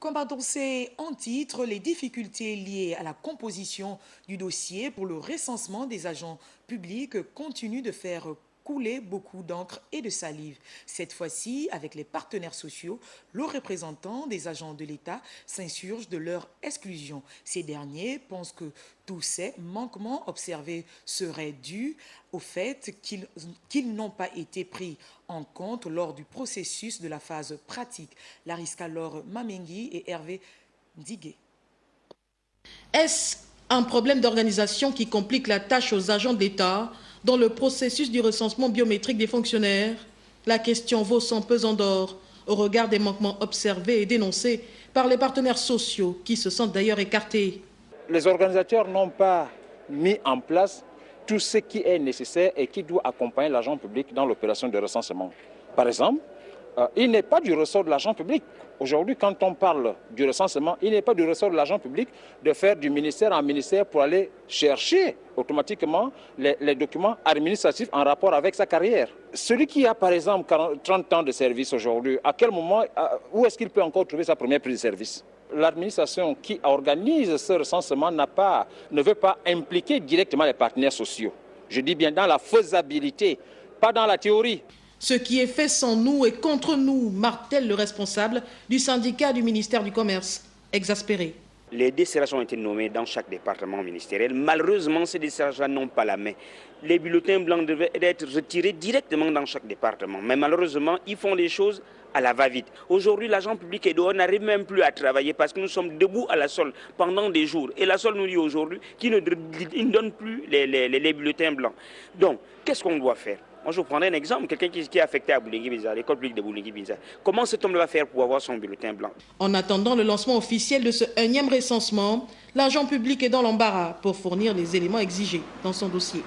Comme annoncé en titre, les difficultés liées à la composition du dossier pour le recensement des agents publics continuent de faire couler beaucoup d'encre et de salive. Cette fois-ci, avec les partenaires sociaux, le représentant des agents de l'État s'insurge de leur exclusion. Ces derniers pensent que tous ces manquements observés seraient dus au fait qu'ils n'ont pas été pris en compte lors du processus de la phase pratique. Lariska Laure Mamengi et Hervé Ndigué. Est-ce un problème d'organisation qui complique la tâche aux agents de l'État dans le processus du recensement biométrique des fonctionnaires? La question vaut son pesant d'or au regard des manquements observés et dénoncés par les partenaires sociaux qui se sentent d'ailleurs écartés. Les organisateurs n'ont pas mis en place tout ce qui est nécessaire et qui doit accompagner l'agent public dans l'opération de recensement. Par exemple, il n'est pas du ressort de l'agent public. Aujourd'hui, quand on parle du recensement, il n'est pas du ressort de l'agent public de faire du ministère en ministère pour aller chercher automatiquement les documents administratifs en rapport avec sa carrière. Celui qui a par exemple 30 ans de service aujourd'hui, à quel moment, où est-ce qu'il peut encore trouver sa première prise de service? L'administration qui organise ce recensement ne veut pas impliquer directement les partenaires sociaux. Je dis bien dans la faisabilité, pas dans la théorie. Ce qui est fait sans nous et contre nous, martèle le responsable du syndicat du ministère du Commerce, exaspéré. Les DCRH ont été nommés dans chaque département ministériel. Malheureusement, ces DCRH n'ont pas la main. Les bulletins blancs devaient être retirés directement dans chaque département. Mais malheureusement, ils font les choses à la va-vite. Aujourd'hui, l'agent public et dehors n'arrive même plus à travailler parce que nous sommes debout à la SOL pendant des jours. Et la SOL nous dit aujourd'hui qu'il ne donne plus les bulletins blancs. Donc, qu'est-ce qu'on doit faire? Moi, je vous prendrai un exemple, quelqu'un qui est affecté à Boulingui-Biza, l'école publique de Boulingui-Biza. Comment cet homme va faire pour avoir son bulletin blanc? En attendant le lancement officiel de ce 1e recensement, l'agent public est dans l'embarras pour fournir les éléments exigés dans son dossier.